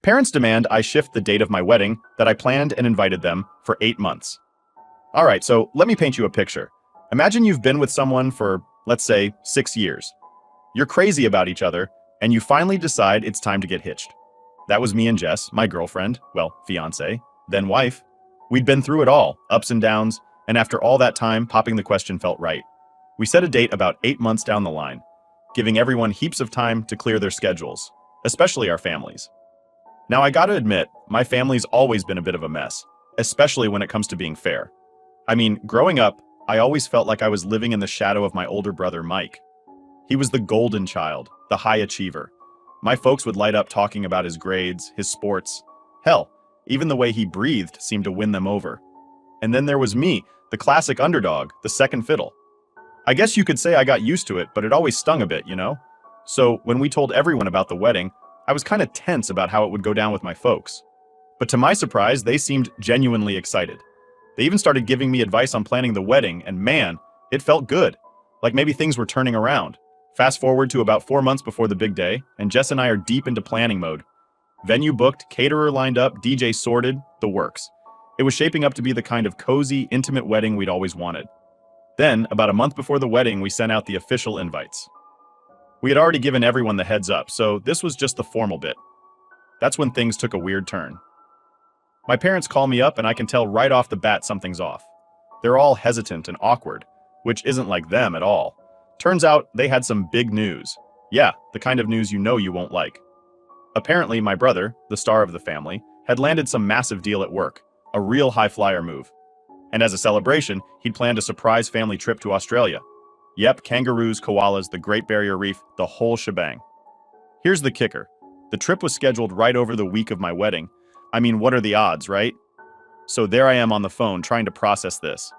Parents demand I shift the date of my wedding that I planned and invited them for 8 months. All right, so let me paint you a picture. Imagine you've been with someone for, let's say, 6 years. You're crazy about each other, and you finally decide it's time to get hitched. That was me and Jess, my girlfriend, well, fiance, then wife. We'd been through it all, ups and downs, and after all that time, popping the question felt right. We set a date about 8 months down the line, giving everyone heaps of time to clear their schedules, especially our families. Now, I gotta admit, my family's always been a bit of a mess, especially when it comes to being fair. I mean, growing up, I always felt like I was living in the shadow of my older brother, Mike. He was the golden child, the high achiever. My folks would light up talking about his grades, his sports. Hell, even the way he breathed seemed to win them over. And then there was me, the classic underdog, the second fiddle. I guess you could say I got used to it, but it always stung a bit, you know? So when we told everyone about the wedding, I was kind of tense about how it would go down with my folks. But to my surprise, they seemed genuinely excited. They even started giving me advice on planning the wedding, and man, it felt good. Like maybe things were turning around. Fast forward to about 4 months before the big day, and Jess and I are deep into planning mode. Venue booked, caterer lined up, DJ sorted, the works. It was shaping up to be the kind of cozy, intimate wedding we'd always wanted. Then, about a month before the wedding, we sent out the official invites. We had already given everyone the heads up, so this was just the formal bit. That's when things took a weird turn. My parents call me up and I can tell right off the bat something's off. They're all hesitant and awkward, which isn't like them at all. Turns out they had some big news. Yeah, the kind of news you know you won't like. Apparently, my brother, the star of the family, had landed some massive deal at work, a real high flyer move. And as a celebration, he'd planned a surprise family trip to Australia. Yep, kangaroos, koalas, the Great Barrier Reef, the whole shebang. Here's the kicker. The trip was scheduled right over the week of my wedding. I mean, what are the odds, right? So there I am on the phone trying to process this.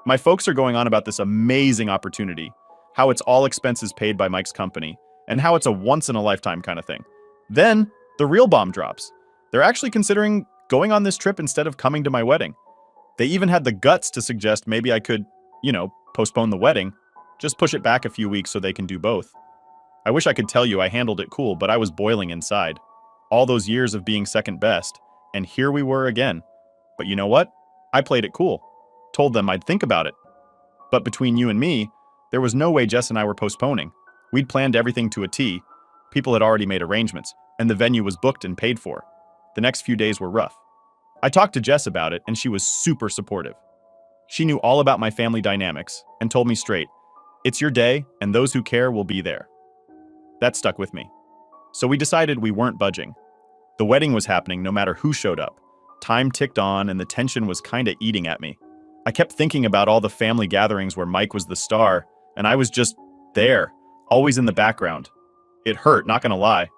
My folks are going on about this amazing opportunity, how it's all expenses paid by Mike's company, and how it's a once-in-a-lifetime kind of thing. Then, the real bomb drops. They're actually considering going on this trip instead of coming to my wedding. They even had the guts to suggest maybe I could, postpone the wedding, just push it back a few weeks so they can do both. I wish I could tell you I handled it cool, but I was boiling inside. All those years of being second best, and here we were again. But you know what? I played it cool. Told them I'd think about it. But between you and me, there was no way Jess and I were postponing. We'd planned everything to a T. People had already made arrangements, and the venue was booked and paid for. The next few days were rough. I talked to Jess about it, and she was super supportive. She knew all about my family dynamics and told me straight, it's your day, and those who care will be there. That stuck with me. So we decided we weren't budging. The wedding was happening no matter who showed up. Time ticked on, and the tension was kinda eating at me. I kept thinking about all the family gatherings where Mike was the star, and I was just there, always in the background. It hurt, not gonna lie.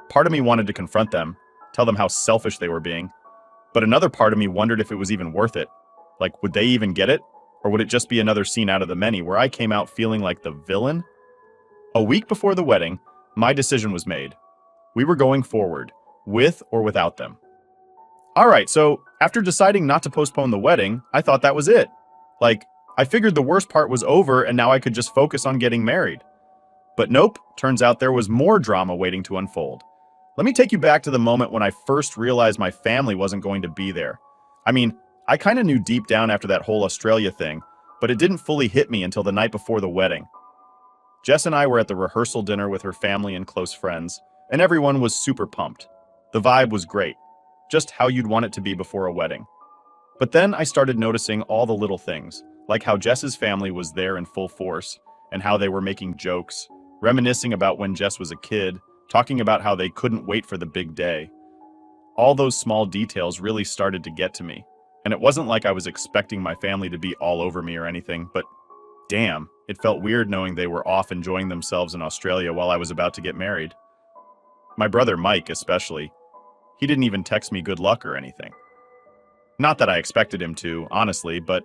Part of me wanted to confront them, tell them how selfish they were being. But another part of me wondered if it was even worth it. Like, would they even get it? Or would it just be another scene out of the many where I came out feeling like the villain? A week before the wedding, my decision was made. We were going forward, with or without them. All right, so after deciding not to postpone the wedding, I thought that was it. Like, I figured the worst part was over and now I could just focus on getting married. But nope, turns out there was more drama waiting to unfold. Let me take you back to the moment when I first realized my family wasn't going to be there. I mean, I kind of knew deep down after that whole Australia thing, but it didn't fully hit me until the night before the wedding. Jess and I were at the rehearsal dinner with her family and close friends, and everyone was super pumped. The vibe was great, just how you'd want it to be before a wedding. But then I started noticing all the little things, like how Jess's family was there in full force, and how they were making jokes, reminiscing about when Jess was a kid, talking about how they couldn't wait for the big day. All those small details really started to get to me, and it wasn't like I was expecting my family to be all over me or anything, but damn, it felt weird knowing they were off enjoying themselves in Australia while I was about to get married. My brother Mike especially, he didn't even text me good luck or anything. Not that I expected him to, honestly, but,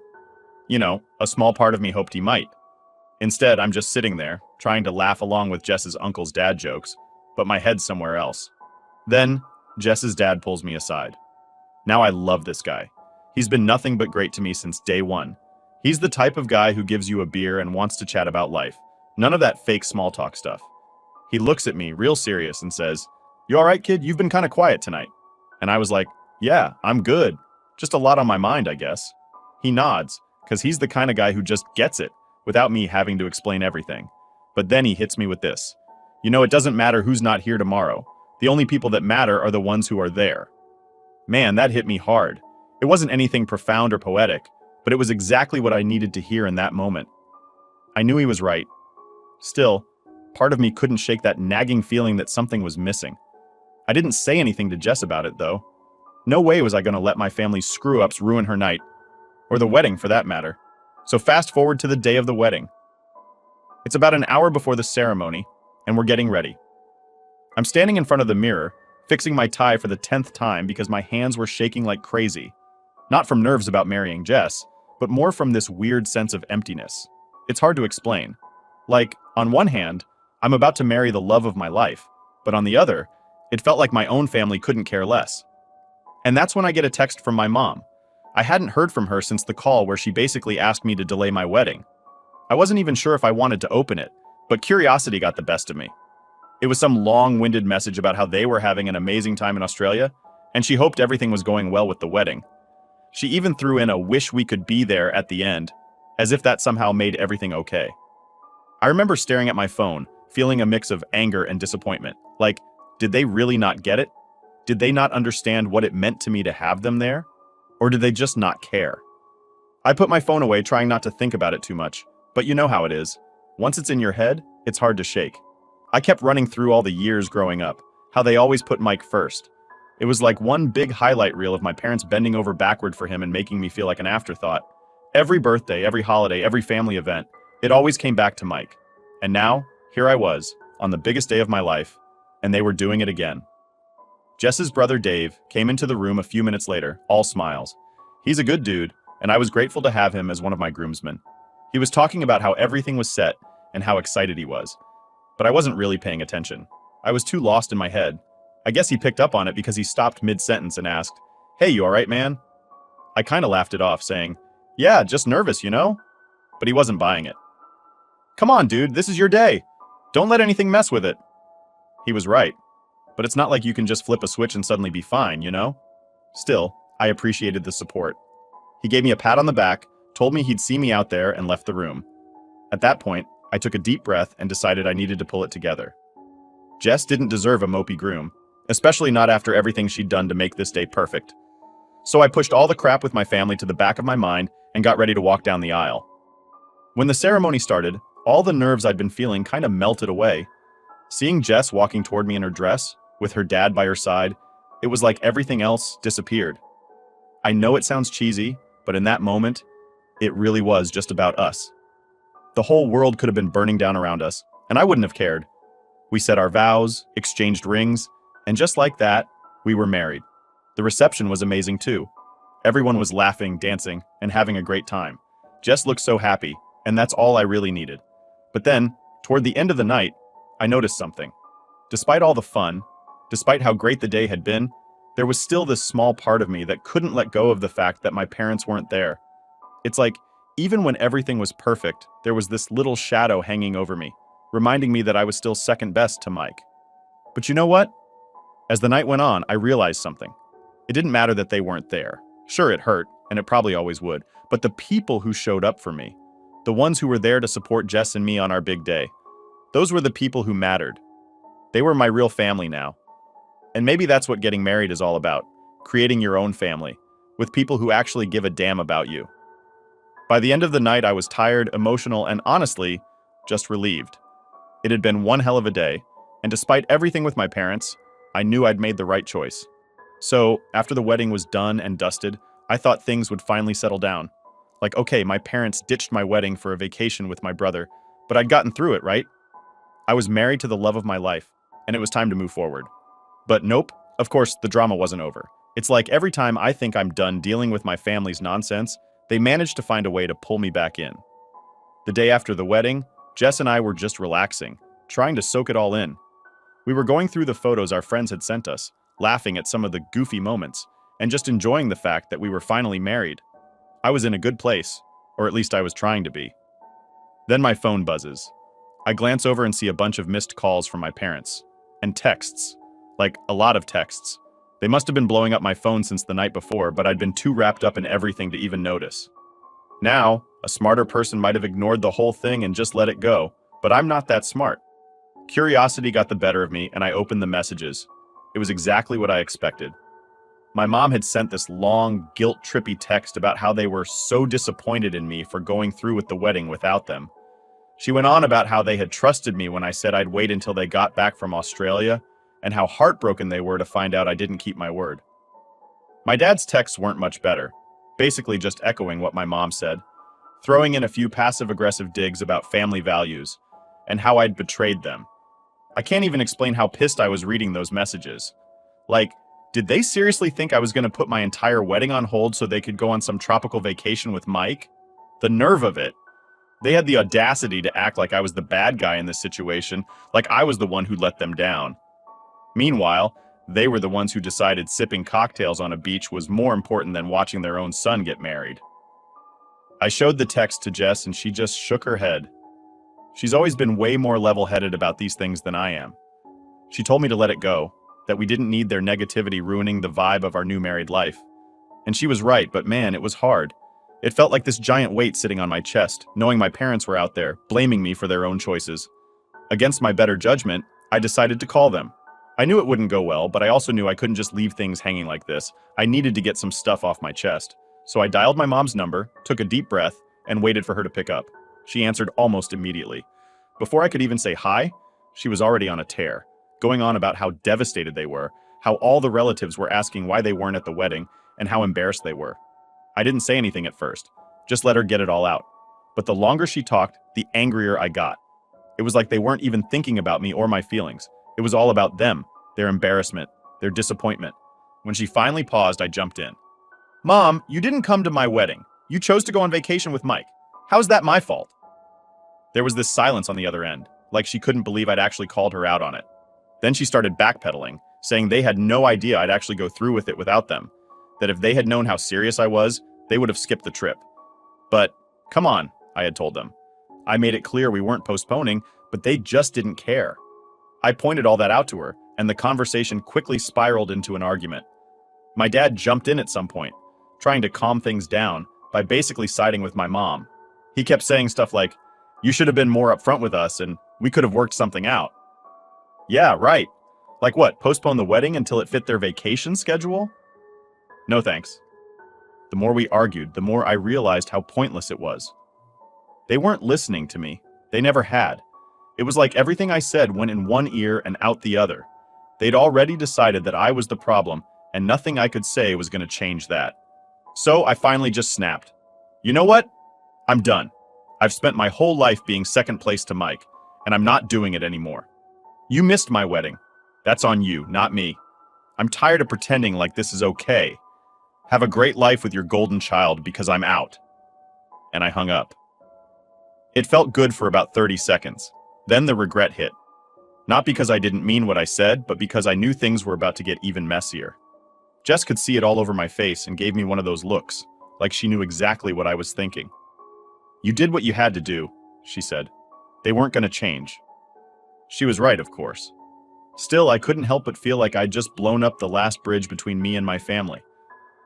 a small part of me hoped he might. Instead, I'm just sitting there, trying to laugh along with Jess's uncle's dad jokes, but my head's somewhere else. Then, Jess's dad pulls me aside. Now I love this guy. He's been nothing but great to me since day one. He's the type of guy who gives you a beer and wants to chat about life. None of that fake small talk stuff. He looks at me, real serious, and says, "You all right, kid? You've been kind of quiet tonight." And I was like, "Yeah, I'm good. Just a lot on my mind, I guess." He nods, because he's the kind of guy who just gets it, without me having to explain everything. But then he hits me with this. "You know, it doesn't matter who's not here tomorrow. The only people that matter are the ones who are there." Man, that hit me hard. It wasn't anything profound or poetic, but it was exactly what I needed to hear in that moment. I knew he was right. Still, part of me couldn't shake that nagging feeling that something was missing. I didn't say anything to Jess about it, though. No way was I going to let my family's screw-ups ruin her night, or the wedding for that matter. So fast forward to the day of the wedding. It's about an hour before the ceremony, and we're getting ready. I'm standing in front of the mirror, fixing my tie for the 10th time because my hands were shaking like crazy. Not from nerves about marrying Jess, but more from this weird sense of emptiness. It's hard to explain. Like, on one hand, I'm about to marry the love of my life, but on the other, it felt like my own family couldn't care less. And that's when I get a text from my mom. I hadn't heard from her since the call where she basically asked me to delay my wedding. I wasn't even sure if I wanted to open it, but curiosity got the best of me. It was some long-winded message about how they were having an amazing time in Australia, and she hoped everything was going well with the wedding. She even threw in a "wish we could be there" at the end, as if that somehow made everything okay. I remember staring at my phone, feeling a mix of anger and disappointment. Like, did they really not get it? Did they not understand what it meant to me to have them there? Or did they just not care? I put my phone away, trying not to think about it too much, but you know how it is. Once it's in your head, it's hard to shake. I kept running through all the years growing up, how they always put Mike first. It was like one big highlight reel of my parents bending over backward for him and making me feel like an afterthought. Every birthday, every holiday, every family event, it always came back to Mike. And now, here I was, on the biggest day of my life, and they were doing it again. Jess's brother Dave came into the room a few minutes later, all smiles. He's a good dude, and I was grateful to have him as one of my groomsmen. He was talking about how everything was set and how excited he was. But I wasn't really paying attention. I was too lost in my head. I guess he picked up on it because he stopped mid-sentence and asked, "Hey, you all right, man?" I kind of laughed it off, saying, "Yeah, just nervous, you know?" But he wasn't buying it. "Come on, dude, this is your day. Don't let anything mess with it." He was right. But it's not like you can just flip a switch and suddenly be fine, you know? Still, I appreciated the support. He gave me a pat on the back, told me he'd see me out there, and left the room. At that point, I took a deep breath and decided I needed to pull it together. Jess didn't deserve a mopey groom, especially not after everything she'd done to make this day perfect. So I pushed all the crap with my family to the back of my mind and got ready to walk down the aisle. When the ceremony started, all the nerves I'd been feeling kind of melted away. Seeing Jess walking toward me in her dress, with her dad by her side, it was like everything else disappeared. I know it sounds cheesy, but in that moment, it really was just about us. The whole world could have been burning down around us, and I wouldn't have cared. We said our vows, exchanged rings, and just like that, we were married. The reception was amazing too. Everyone was laughing, dancing, and having a great time. Jess looked so happy, and that's all I really needed. But then, toward the end of the night, I noticed something. Despite all the fun, despite how great the day had been, there was still this small part of me that couldn't let go of the fact that my parents weren't there. It's like, even when everything was perfect, there was this little shadow hanging over me, reminding me that I was still second best to Mike. But you know what? As the night went on, I realized something. It didn't matter that they weren't there. Sure, it hurt, and it probably always would, but the people who showed up for me, the ones who were there to support Jess and me on our big day, those were the people who mattered. They were my real family now. And maybe that's what getting married is all about, creating your own family, with people who actually give a damn about you. By the end of the night, I was tired, emotional, and honestly, just relieved. It had been one hell of a day, and despite everything with my parents, I knew I'd made the right choice. So, after the wedding was done and dusted, I thought things would finally settle down. Like, okay, my parents ditched my wedding for a vacation with my brother, but I'd gotten through it, right? I was married to the love of my life, and it was time to move forward. But nope, of course, the drama wasn't over. It's like every time I think I'm done dealing with my family's nonsense, they manage to find a way to pull me back in. The day after the wedding, Jess and I were just relaxing, trying to soak it all in. We were going through the photos our friends had sent us, laughing at some of the goofy moments, and just enjoying the fact that we were finally married. I was in a good place, or at least I was trying to be. Then my phone buzzes. I glance over and see a bunch of missed calls from my parents, and texts. Like, a lot of texts. They must have been blowing up my phone since the night before, but I'd been too wrapped up in everything to even notice. Now, a smarter person might have ignored the whole thing and just let it go, but I'm not that smart. Curiosity got the better of me, and I opened the messages. It was exactly what I expected. My mom had sent this long, guilt-trippy text about how they were so disappointed in me for going through with the wedding without them. She went on about how they had trusted me when I said I'd wait until they got back from Australia, and how heartbroken they were to find out I didn't keep my word. My dad's texts weren't much better, basically just echoing what my mom said, throwing in a few passive-aggressive digs about family values, and how I'd betrayed them. I can't even explain how pissed I was reading those messages. Like, did they seriously think I was going to put my entire wedding on hold so they could go on some tropical vacation with Mike? The nerve of it. They had the audacity to act like I was the bad guy in this situation, like I was the one who let them down. Meanwhile, they were the ones who decided sipping cocktails on a beach was more important than watching their own son get married. I showed the text to Jess and she just shook her head. She's always been way more level-headed about these things than I am. She told me to let it go, that we didn't need their negativity ruining the vibe of our new married life. And she was right, but man, it was hard. It felt like this giant weight sitting on my chest, knowing my parents were out there, blaming me for their own choices. Against my better judgment, I decided to call them. I knew it wouldn't go well, but I also knew I couldn't just leave things hanging like this. I needed to get some stuff off my chest. So I dialed my mom's number, took a deep breath, and waited for her to pick up. She answered almost immediately. Before I could even say hi, she was already on a tear, going on about how devastated they were, how all the relatives were asking why they weren't at the wedding, and how embarrassed they were. I didn't say anything at first, just let her get it all out. But the longer she talked, the angrier I got. It was like they weren't even thinking about me or my feelings. It was all about them, their embarrassment, their disappointment. When she finally paused, I jumped in. Mom, you didn't come to my wedding. You chose to go on vacation with Mike. How is that my fault? There was this silence on the other end, like she couldn't believe I'd actually called her out on it. Then she started backpedaling, saying they had no idea I'd actually go through with it without them, that if they had known how serious I was, they would have skipped the trip. But, come on, I had told them. I made it clear we weren't postponing, but they just didn't care. I pointed all that out to her, and the conversation quickly spiraled into an argument. My dad jumped in at some point, trying to calm things down by basically siding with my mom. He kept saying stuff like, "You should have been more upfront with us, and we could have worked something out." Yeah, right. Like what, postpone the wedding until it fit their vacation schedule? No thanks. The more we argued, the more I realized how pointless it was. They weren't listening to me. They never had. It was like everything I said went in one ear and out the other. They'd already decided that I was the problem, and nothing I could say was going to change that. So I finally just snapped. You know what? I'm done. I've spent my whole life being second place to Mike, and I'm not doing it anymore. You missed my wedding. That's on you, not me. I'm tired of pretending like this is okay. Have a great life with your golden child because I'm out. And I hung up. It felt good for about 30 seconds. Then the regret hit. Not because I didn't mean what I said, but because I knew things were about to get even messier. Jess could see it all over my face and gave me one of those looks, like she knew exactly what I was thinking. You did what you had to do, she said. They weren't going to change. She was right, of course. Still, I couldn't help but feel like I'd just blown up the last bridge between me and my family.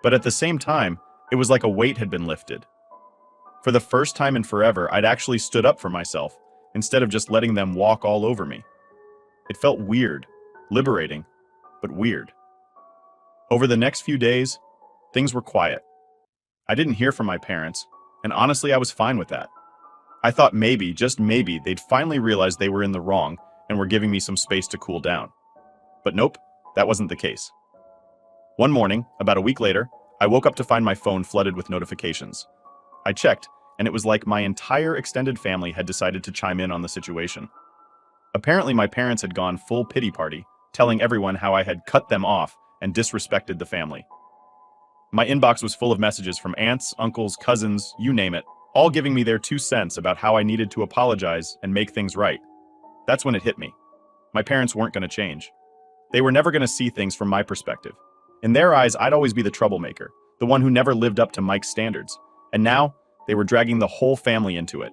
But at the same time, it was like a weight had been lifted. For the first time in forever, I'd actually stood up for myself, instead of just letting them walk all over me. It felt weird, liberating, but weird. Over the next few days, things were quiet. I didn't hear from my parents, and honestly, I was fine with that. I thought maybe, just maybe, they'd finally realize they were in the wrong and were giving me some space to cool down. But nope, that wasn't the case. One morning, about a week later, I woke up to find my phone flooded with notifications. I checked, and it was like my entire extended family had decided to chime in on the situation. Apparently, my parents had gone full pity party, telling everyone how I had cut them off and disrespected the family. My inbox was full of messages from aunts, uncles, cousins, you name it, all giving me their 2 cents about how I needed to apologize and make things right. That's when it hit me. My parents weren't going to change. They were never going to see things from my perspective. In their eyes, I'd always be the troublemaker, the one who never lived up to Mike's standards. And now, they were dragging the whole family into it.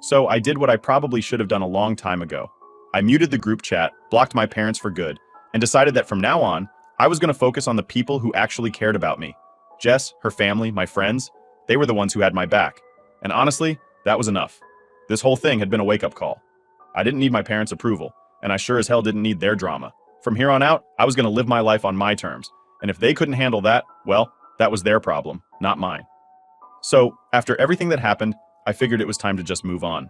So I did what I probably should have done a long time ago. I muted the group chat, blocked my parents for good, and decided that from now on, I was going to focus on the people who actually cared about me. Jess, her family, my friends, they were the ones who had my back. And honestly, that was enough. This whole thing had been a wake-up call. I didn't need my parents' approval, and I sure as hell didn't need their drama. From here on out, I was going to live my life on my terms, and if they couldn't handle that, well, that was their problem, not mine. So, after everything that happened, I figured it was time to just move on.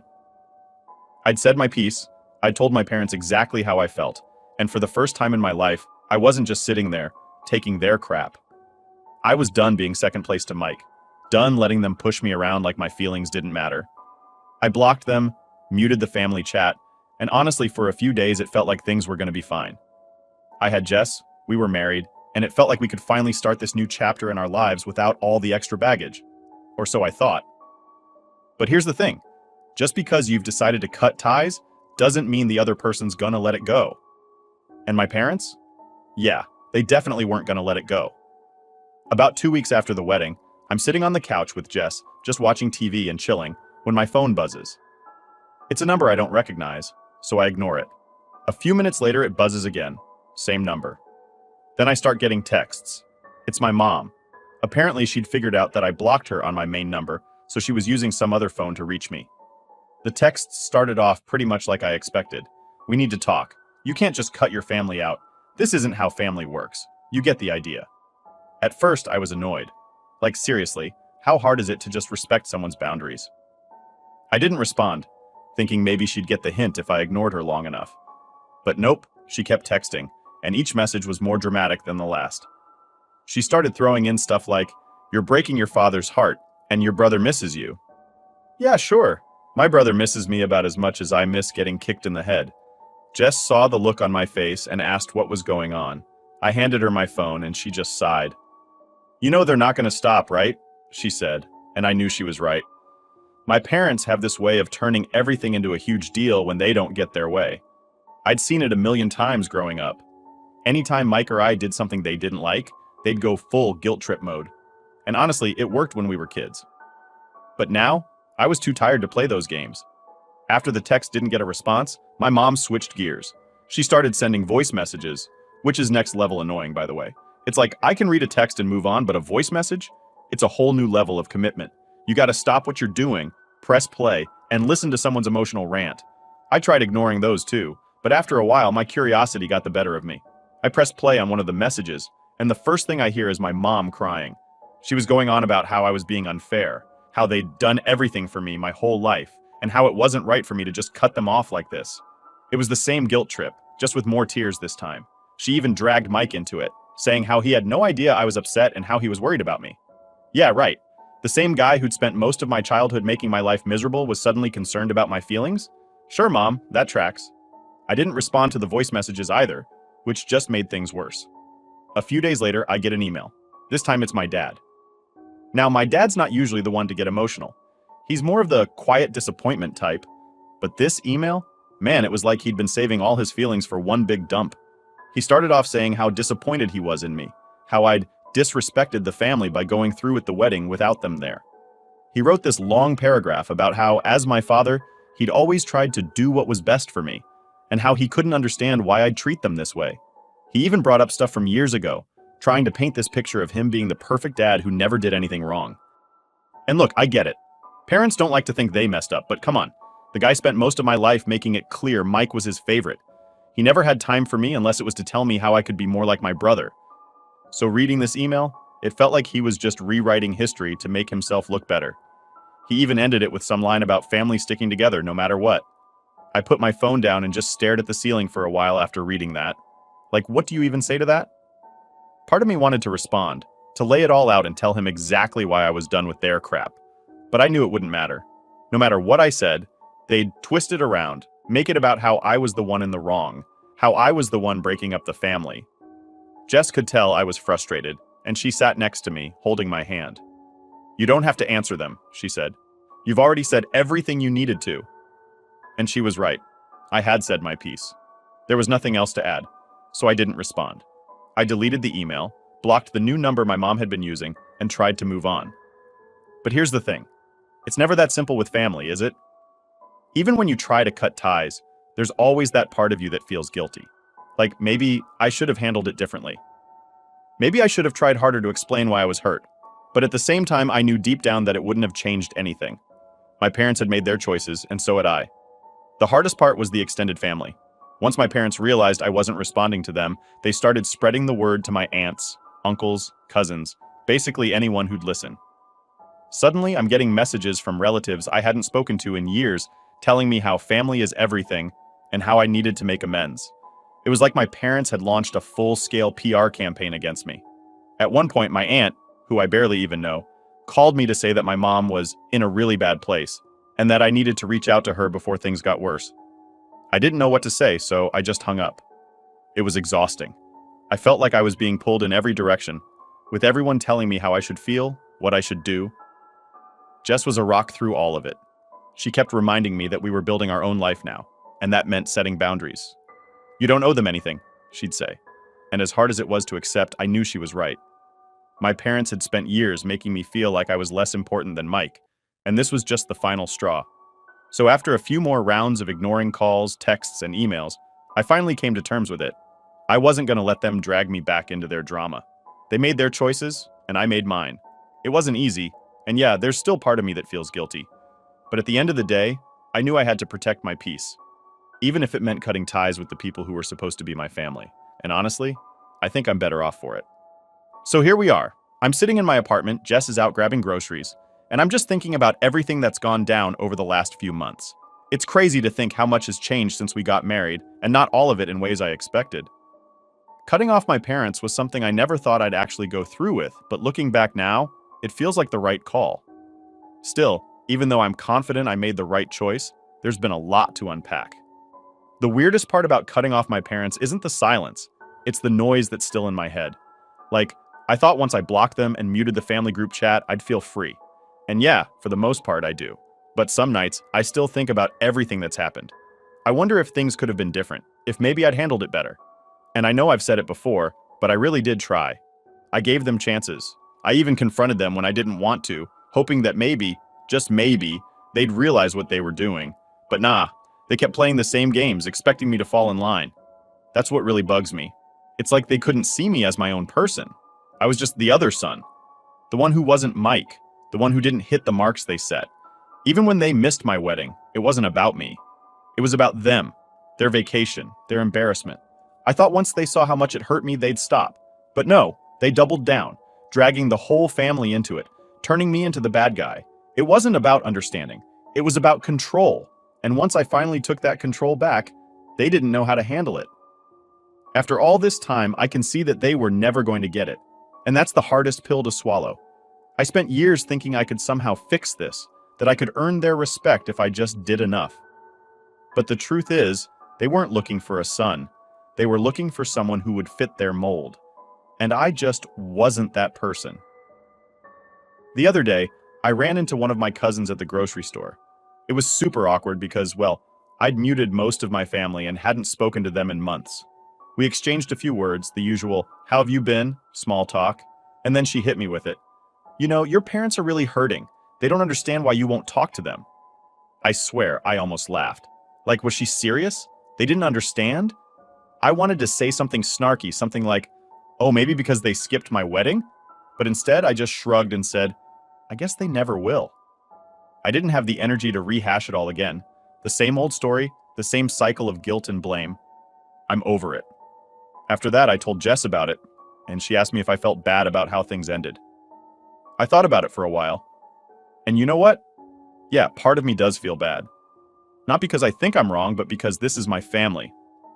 I'd said my piece, I'd told my parents exactly how I felt, and for the first time in my life, I wasn't just sitting there, taking their crap. I was done being second place to Mike, done letting them push me around like my feelings didn't matter. I blocked them, muted the family chat, and honestly, for a few days it felt like things were going to be fine. I had Jess, we were married, and it felt like we could finally start this new chapter in our lives without all the extra baggage. Or so I thought. But here's the thing. Just because you've decided to cut ties doesn't mean the other person's gonna let it go. And my parents? Yeah, they definitely weren't gonna let it go. About 2 weeks after the wedding, I'm sitting on the couch with Jess, just watching TV and chilling, when my phone buzzes. It's a number I don't recognize, so I ignore it. A few minutes later, it buzzes again. Same number. Then I start getting texts. It's my mom. Apparently, she'd figured out that I blocked her on my main number, so she was using some other phone to reach me. The texts started off pretty much like I expected. We need to talk. You can't just cut your family out. This isn't how family works. You get the idea. At first, I was annoyed. Like, seriously, how hard is it to just respect someone's boundaries? I didn't respond, thinking maybe she'd get the hint if I ignored her long enough. But nope, she kept texting, and each message was more dramatic than the last. She started throwing in stuff like, "You're breaking your father's heart, and your brother misses you." Yeah, sure. My brother misses me about as much as I miss getting kicked in the head. Jess saw the look on my face and asked what was going on. I handed her my phone, and she just sighed. "You know they're not going to stop, right?" she said, and I knew she was right. My parents have this way of turning everything into a huge deal when they don't get their way. I'd seen it a million times growing up. Anytime Mike or I did something they didn't like, they'd go full guilt trip mode. And honestly, it worked when we were kids. But now, I was too tired to play those games. After the text didn't get a response, my mom switched gears. She started sending voice messages, which is next level annoying, by the way. It's like, I can read a text and move on, but a voice message? It's a whole new level of commitment. You gotta stop what you're doing, press play, and listen to someone's emotional rant. I tried ignoring those too, but after a while, my curiosity got the better of me. I pressed play on one of the messages, and the first thing I hear is my mom crying. She was going on about how I was being unfair, how they'd done everything for me my whole life, and how it wasn't right for me to just cut them off like this. It was the same guilt trip, just with more tears this time. She even dragged Mike into it, saying how he had no idea I was upset and how he was worried about me. Yeah, right. The same guy who'd spent most of my childhood making my life miserable was suddenly concerned about my feelings? Sure, Mom, that tracks. I didn't respond to the voice messages either, which just made things worse. A few days later, I get an email. This time it's my dad. Now, my dad's not usually the one to get emotional. He's more of the quiet disappointment type. But this email? Man, it was like he'd been saving all his feelings for one big dump. He started off saying how disappointed he was in me, how I'd disrespected the family by going through with the wedding without them there. He wrote this long paragraph about how, as my father, he'd always tried to do what was best for me, and how he couldn't understand why I'd treat them this way. He even brought up stuff from years ago, trying to paint this picture of him being the perfect dad who never did anything wrong. And look, I get it. Parents don't like to think they messed up, but come on. The guy spent most of my life making it clear Mike was his favorite. He never had time for me unless it was to tell me how I could be more like my brother. So reading this email, it felt like he was just rewriting history to make himself look better. He even ended it with some line about family sticking together no matter what. I put my phone down and just stared at the ceiling for a while after reading that. Like, what do you even say to that? Part of me wanted to respond, to lay it all out and tell him exactly why I was done with their crap. But I knew it wouldn't matter. No matter what I said, they'd twist it around, make it about how I was the one in the wrong, how I was the one breaking up the family. Jess could tell I was frustrated, and she sat next to me, holding my hand. "You don't have to answer them," she said. "You've already said everything you needed to." And she was right. I had said my piece. There was nothing else to add, so I didn't respond. I deleted the email, blocked the new number my mom had been using, and tried to move on. But here's the thing. It's never that simple with family, is it? Even when you try to cut ties, there's always that part of you that feels guilty. Like maybe I should have handled it differently. Maybe I should have tried harder to explain why I was hurt. But at the same time, I knew deep down that it wouldn't have changed anything. My parents had made their choices, and so had I. The hardest part was the extended family. Once my parents realized I wasn't responding to them, they started spreading the word to my aunts, uncles, cousins, basically anyone who'd listen. Suddenly, I'm getting messages from relatives I hadn't spoken to in years telling me how family is everything and how I needed to make amends. It was like my parents had launched a full-scale PR campaign against me. At one point, my aunt, who I barely even know, called me to say that my mom was in a really bad place and that I needed to reach out to her before things got worse. I didn't know what to say, so I just hung up. It was exhausting. I felt like I was being pulled in every direction, with everyone telling me how I should feel, what I should do. Jess was a rock through all of it. She kept reminding me that we were building our own life now, and that meant setting boundaries. "You don't owe them anything," she'd say. And as hard as it was to accept, I knew she was right. My parents had spent years making me feel like I was less important than Mike, and this was just the final straw. So after a few more rounds of ignoring calls, texts, and emails, I finally came to terms with it. I wasn't going to let them drag me back into their drama. They made their choices, and I made mine. It wasn't easy, and yeah, there's still part of me that feels guilty. But at the end of the day, I knew I had to protect my peace, even if it meant cutting ties with the people who were supposed to be my family. And honestly, I think I'm better off for it. So here we are. I'm sitting in my apartment, Jess is out grabbing groceries, and I'm just thinking about everything that's gone down over the last few months. It's crazy to think how much has changed since we got married, and not all of it in ways I expected. Cutting off my parents was something I never thought I'd actually go through with, but looking back now, it feels like the right call. Still, even though I'm confident I made the right choice, there's been a lot to unpack. The weirdest part about cutting off my parents isn't the silence, it's the noise that's still in my head. Like, I thought once I blocked them and muted the family group chat, I'd feel free. And yeah, for the most part I do. But some nights, I still think about everything that's happened. I wonder if things could have been different, if maybe I'd handled it better. And I know I've said it before, but I really did try. I gave them chances. I even confronted them when I didn't want to, hoping that maybe, just maybe, they'd realize what they were doing. But nah, they kept playing the same games, expecting me to fall in line. That's what really bugs me. It's like they couldn't see me as my own person. I was just the other son. The one who wasn't Mike. The one who didn't hit the marks they set. Even when they missed my wedding, it wasn't about me. It was about them, their vacation, their embarrassment. I thought once they saw how much it hurt me, they'd stop. But no, they doubled down, dragging the whole family into it, turning me into the bad guy. It wasn't about understanding. It was about control. And once I finally took that control back, they didn't know how to handle it. After all this time, I can see that they were never going to get it. And that's the hardest pill to swallow. I spent years thinking I could somehow fix this, that I could earn their respect if I just did enough. But the truth is, they weren't looking for a son. They were looking for someone who would fit their mold. And I just wasn't that person. The other day, I ran into one of my cousins at the grocery store. It was super awkward because, well, I'd muted most of my family and hadn't spoken to them in months. We exchanged a few words, the usual, "How have you been?" small talk, and then she hit me with it. "You know, your parents are really hurting. They don't understand why you won't talk to them." I swear, I almost laughed. Like, was she serious? They didn't understand? I wanted to say something snarky, something like, "Oh, maybe because they skipped my wedding?" But instead, I just shrugged and said, "I guess they never will." I didn't have the energy to rehash it all again. The same old story, the same cycle of guilt and blame. I'm over it. After that, I told Jess about it, and she asked me if I felt bad about how things ended. I thought about it for a while. And you know what? Yeah, part of me does feel bad. Not because I think I'm wrong, but because this is my family.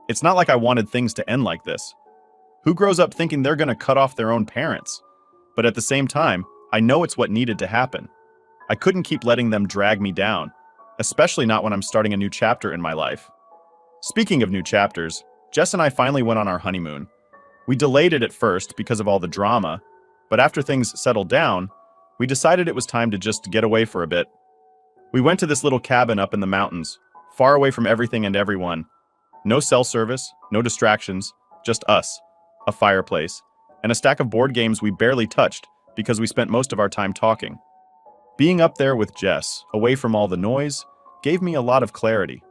It's not like I wanted things to end like this. Who grows up thinking they're going to cut off their own parents? But at the same time, I know it's what needed to happen. I couldn't keep letting them drag me down, especially not when I'm starting a new chapter in my life. Speaking of new chapters, Jess and I finally went on our honeymoon. We delayed it at first because of all the drama, but after things settled down, we decided it was time to just get away for a bit. We went to this little cabin up in the mountains, far away from everything and everyone. No cell service, no distractions, just us, a fireplace, and a stack of board games we barely touched because we spent most of our time talking. Being up there with Jess, away from all the noise, gave me a lot of clarity.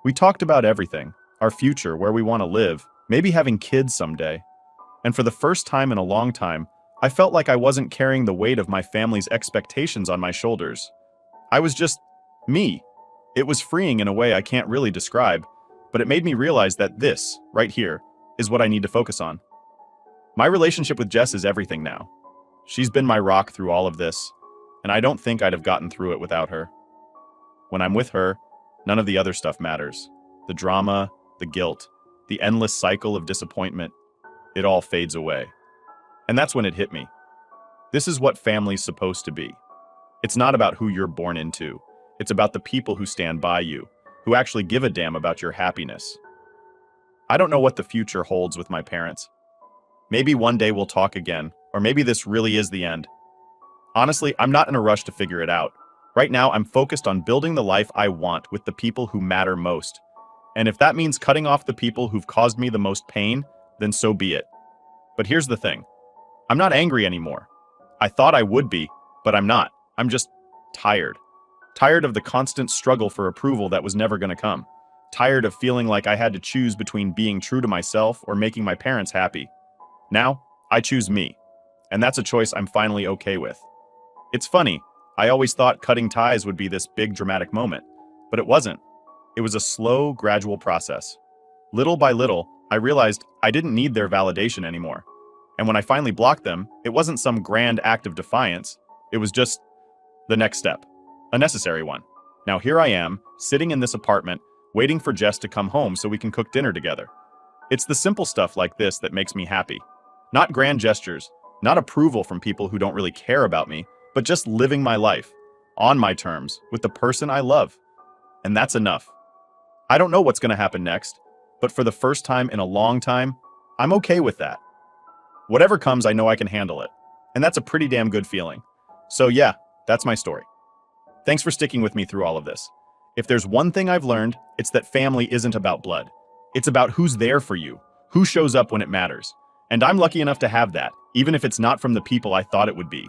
We talked about everything, our future, where we want to live, maybe having kids someday. And for the first time in a long time, I felt like I wasn't carrying the weight of my family's expectations on my shoulders. I was just me. It was freeing in a way I can't really describe, but it made me realize that this, right here, is what I need to focus on. My relationship with Jess is everything now. She's been my rock through all of this, and I don't think I'd have gotten through it without her. When I'm with her, none of the other stuff matters. The drama, the guilt, the endless cycle of disappointment, it all fades away. And that's when it hit me. This is what family's supposed to be. It's not about who you're born into. It's about the people who stand by you, who actually give a damn about your happiness. I don't know what the future holds with my parents. Maybe one day we'll talk again, or maybe this really is the end. Honestly, I'm not in a rush to figure it out. Right now, I'm focused on building the life I want with the people who matter most. And if that means cutting off the people who've caused me the most pain, then so be it. But here's the thing. I'm not angry anymore. I thought I would be, but I'm not. I'm just tired. Tired of the constant struggle for approval that was never going to come. Tired of feeling like I had to choose between being true to myself or making my parents happy. Now, I choose me. And that's a choice I'm finally okay with. It's funny. I always thought cutting ties would be this big dramatic moment, but it wasn't. It was a slow, gradual process. Little by little, I realized I didn't need their validation anymore. And when I finally blocked them, it wasn't some grand act of defiance. It was just the next step, a necessary one. Now here I am, sitting in this apartment, waiting for Jess to come home so we can cook dinner together. It's the simple stuff like this that makes me happy. Not grand gestures, not approval from people who don't really care about me, but just living my life, on my terms, with the person I love. And that's enough. I don't know what's going to happen next, but for the first time in a long time, I'm okay with that. Whatever comes, I know I can handle it. And that's a pretty damn good feeling. So yeah, that's my story. Thanks for sticking with me through all of this. If there's one thing I've learned, it's that family isn't about blood. It's about who's there for you, who shows up when it matters. And I'm lucky enough to have that, even if it's not from the people I thought it would be.